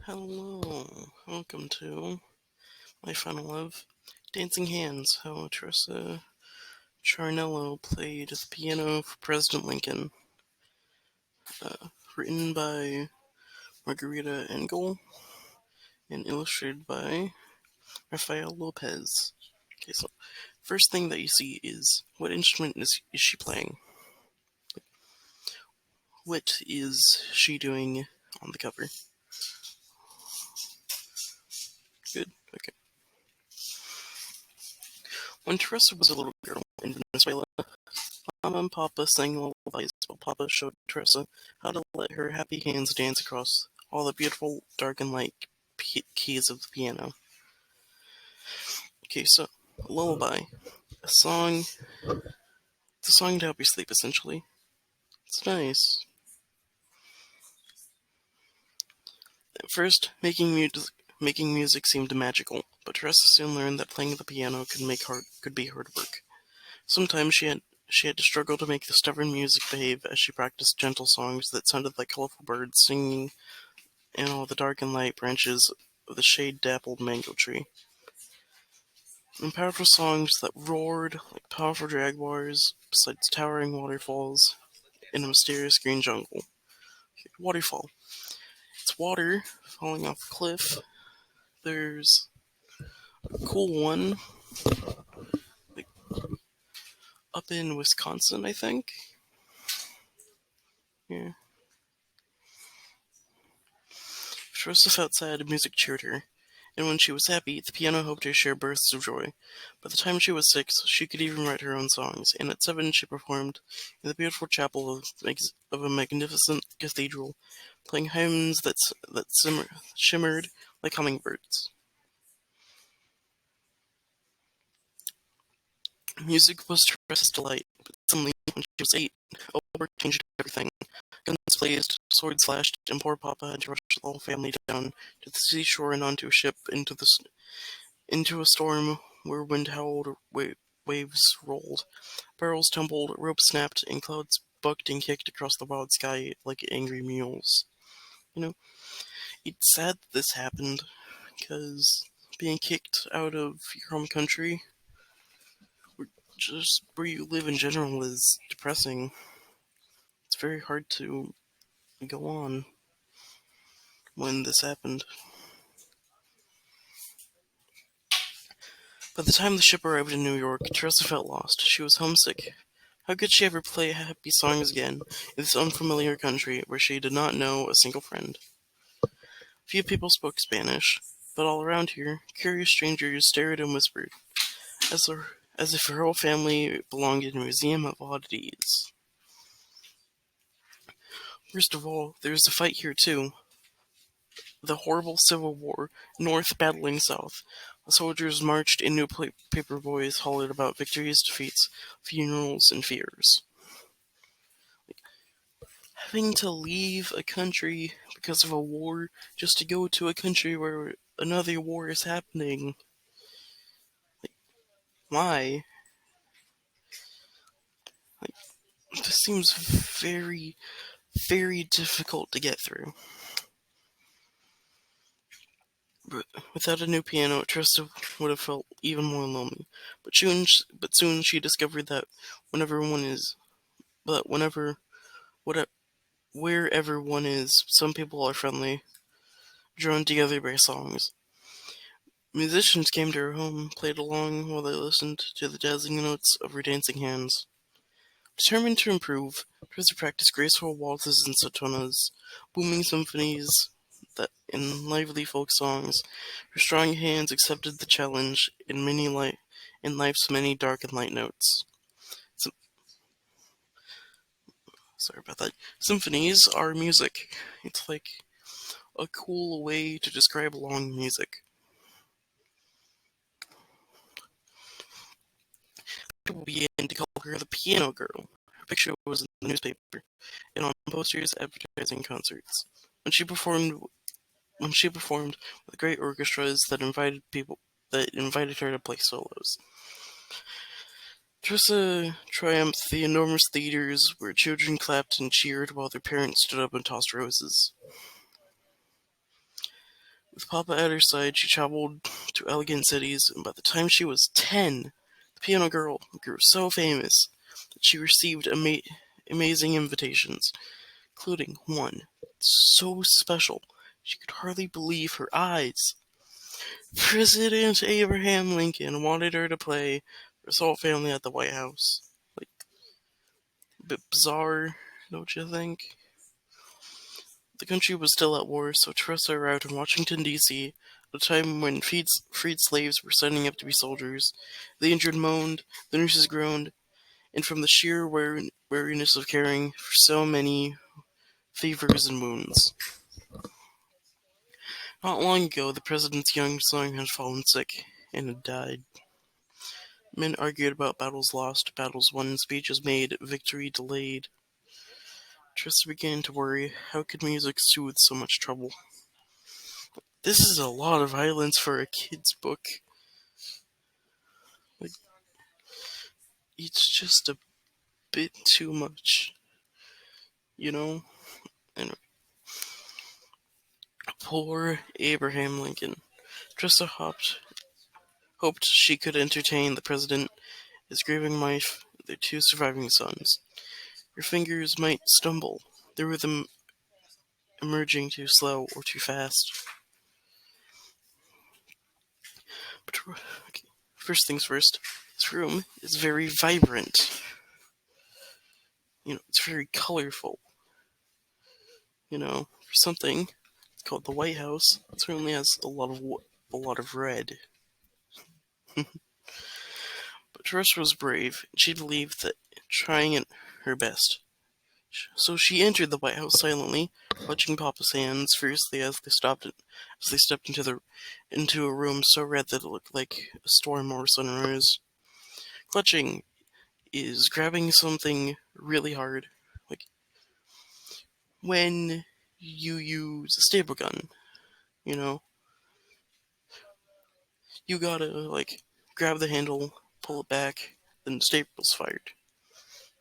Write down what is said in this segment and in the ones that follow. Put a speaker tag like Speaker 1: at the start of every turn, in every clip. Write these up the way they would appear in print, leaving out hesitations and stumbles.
Speaker 1: Hello, welcome to my final of Dancing Hands, how Teresa Carreno played the piano for President Lincoln. Written by Margarita Engel and illustrated by Rafael Lopez. Okay, so first thing that you see is what instrument is she playing? What is she doing on the cover? Good, okay. When Teresa was a little girl in Venezuela, Mama and Papa sang lullabies while Papa showed Teresa how to let her happy hands dance across all the beautiful dark and light keys of the piano. Okay, so lullaby, a song, it's a song to help you sleep essentially. It's nice. At first, making music seemed magical, but Teresa soon learned that playing the piano could be hard work. Sometimes she had to struggle to make the stubborn music behave as she practiced gentle songs that sounded like colorful birds singing in all the dark and light branches of the shade-dappled mango tree. And powerful songs that roared like powerful jaguars beside towering waterfalls in a mysterious green jungle. Waterfall. It's water falling off a cliff. There's a cool one like, up in Wisconsin, I think. Yeah. Teresa felt sad, music cheered her, and when she was happy, the piano helped her share bursts of joy. By the time she was 6, she could even write her own songs, and at 7 she performed in the beautiful chapel of a magnificent cathedral, playing hymns that shimmered like hummingbirds. Music was Teresa's delight, but suddenly, when she was 8, a war changed everything. Guns blazed, swords slashed, and poor Papa had to rush the whole family down to the seashore and onto a ship into a storm where wind howled, waves rolled, barrels tumbled, ropes snapped, and clouds bucked and kicked across the wild sky like angry mules. You know, it's sad that this happened, because being kicked out of your home country, or just where you live in general, is depressing. It's very hard to go on when this happened. By the time the ship arrived in New York, Teresa felt lost. She was homesick. How could she ever play happy songs again in this unfamiliar country where she did not know a single friend? Few people spoke Spanish, but all around here, curious strangers stared and whispered, as, as if her whole family belonged in a museum of oddities. Worst of all, there was a fight here too. The horrible Civil War, North battling South. The soldiers marched in newspaper boys hollered about victories, defeats, funerals, and fears. Having to leave a country because of a war just to go to a country where another war is happening. Why? Like, this seems very, very difficult to get through. But without a new piano, Trista would have felt even more lonely. But soon she discovered that whenever one is, but whenever, whatever, wherever one is, some people are friendly, drawn together by songs. Musicians came to her home, played along while they listened to the dazzling notes of her dancing hands. Determined to improve, Trista practiced graceful waltzes and sonatas, booming symphonies in lively folk songs. Her strong hands accepted the challenge in life's many dark and light notes. Sorry about that. Symphonies are music. It's like a cool way to describe long music. People began to call her the Piano Girl. Her picture was in the newspaper and on posters advertising concerts. When she performed with great orchestras that invited her to play solos. Trissa triumphed the enormous theaters where children clapped and cheered while their parents stood up and tossed roses. With Papa at her side, she traveled to elegant cities, and by the time she was 10, the piano girl grew so famous that she received amazing invitations, including one so special she could hardly believe her eyes. President Abraham Lincoln wanted her to play for his whole family at the White House. Like, a bit bizarre, don't you think? The country was still at war, so Teresa arrived in Washington, D.C., at a time when freed slaves were signing up to be soldiers. The injured moaned, the nurses groaned, and from the sheer weariness of caring for so many fevers and wounds. Not long ago, the president's young son had fallen sick and had died. Men argued about battles lost, battles won, speeches made, victory delayed. Teresa began to worry, how could music soothe so much trouble? This is a lot of violence for a kid's book. Like, it's just a bit too much, you know? And poor Abraham Lincoln. Tressa hoped she could entertain the president, his grieving wife, their two surviving sons. Her fingers might stumble, the rhythm emerging too slow or too fast. But okay, first things first, this room is very vibrant. It's very colorful. For something called the White House, it certainly has a lot of red. But Teresa was brave, and she believed that trying her best. So she entered the White House silently, clutching Papa's hands fiercely as they stepped into a room so red that it looked like a storm or sunrise. Clutching is grabbing something really hard, like when you use a staple gun. You gotta grab the handle, pull it back, then the staple's fired.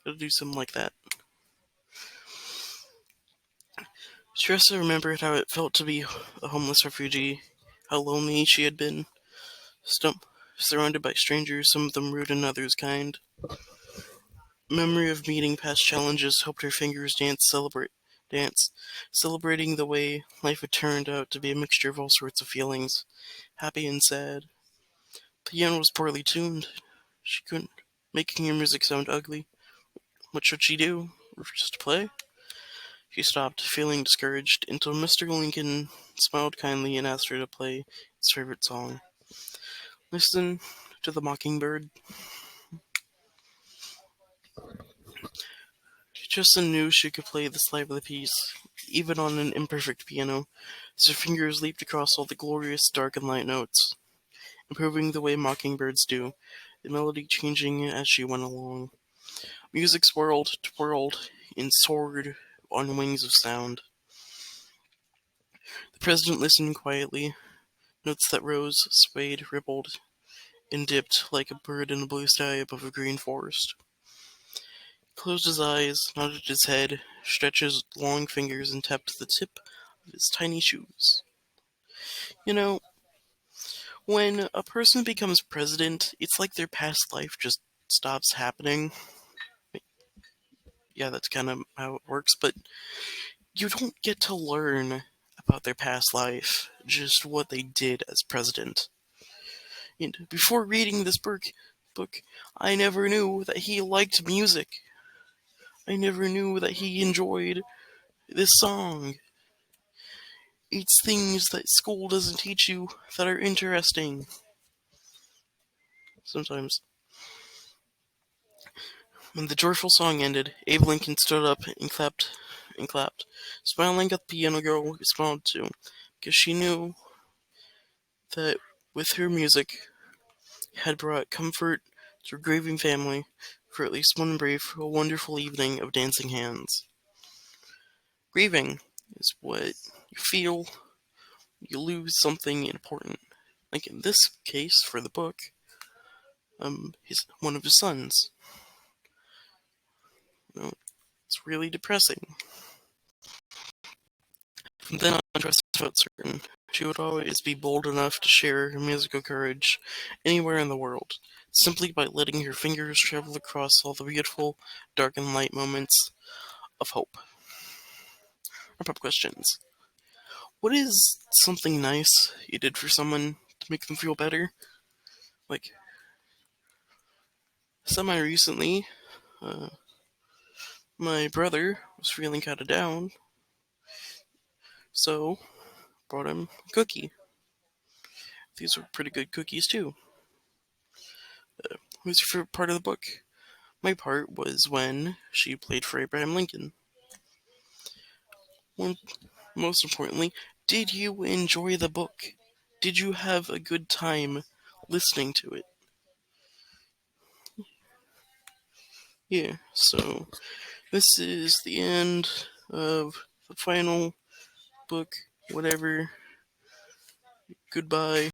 Speaker 1: Gotta do something like that. Teresa remembered how it felt to be a homeless refugee, how lonely she had been, surrounded by strangers, some of them rude and others kind. Memory of meeting past challenges helped her fingers dance, celebrating the way life had turned out to be a mixture of all sorts of feelings, happy and sad. The piano was poorly tuned. She couldn't, making her music sound ugly. What should she do? Just play? She stopped, feeling discouraged, until Mr. Lincoln smiled kindly and asked her to play his favorite song. Listen to the mockingbird. Teresa knew she could play this lively piece, even on an imperfect piano, as her fingers leaped across all the glorious dark and light notes, improving the way mockingbirds do, the melody changing as she went along. Music swirled, twirled, and soared on wings of sound. The president listened quietly, notes that rose, swayed, rippled, and dipped like a bird in a blue sky above a green forest. He closed his eyes, nodded his head, stretched his long fingers, and tapped the tip of his tiny shoes. When a person becomes president, it's like their past life just stops happening. Yeah, that's kind of how it works, but you don't get to learn about their past life, just what they did as president. And before reading this book, I never knew that he liked music. I never knew that he enjoyed this song. It's things that school doesn't teach you that are interesting. Sometimes. When the joyful song ended, Abe Lincoln stood up and clapped. Smiling at the piano girl, he smiled too, because she knew that with her music had brought comfort to her grieving family for at least one brief, wonderful evening of dancing hands. Grieving is what you feel you lose something important. Like in this case, for the book, one of his sons. It's really depressing. From then on, Teresa felt certain. She would always be bold enough to share her musical courage anywhere in the world, simply by letting her fingers travel across all the beautiful, dark and light moments of hope. Wrap-up questions. What is something nice you did for someone to make them feel better? Like, semi-recently, my brother was feeling kind of down, so brought him a cookie. These were pretty good cookies, too. What was your favorite part of the book? My part was when she played for Abraham Lincoln. Most importantly, did you enjoy the book? Did you have a good time listening to it? Yeah, so this is the end of the final book, whatever. Goodbye.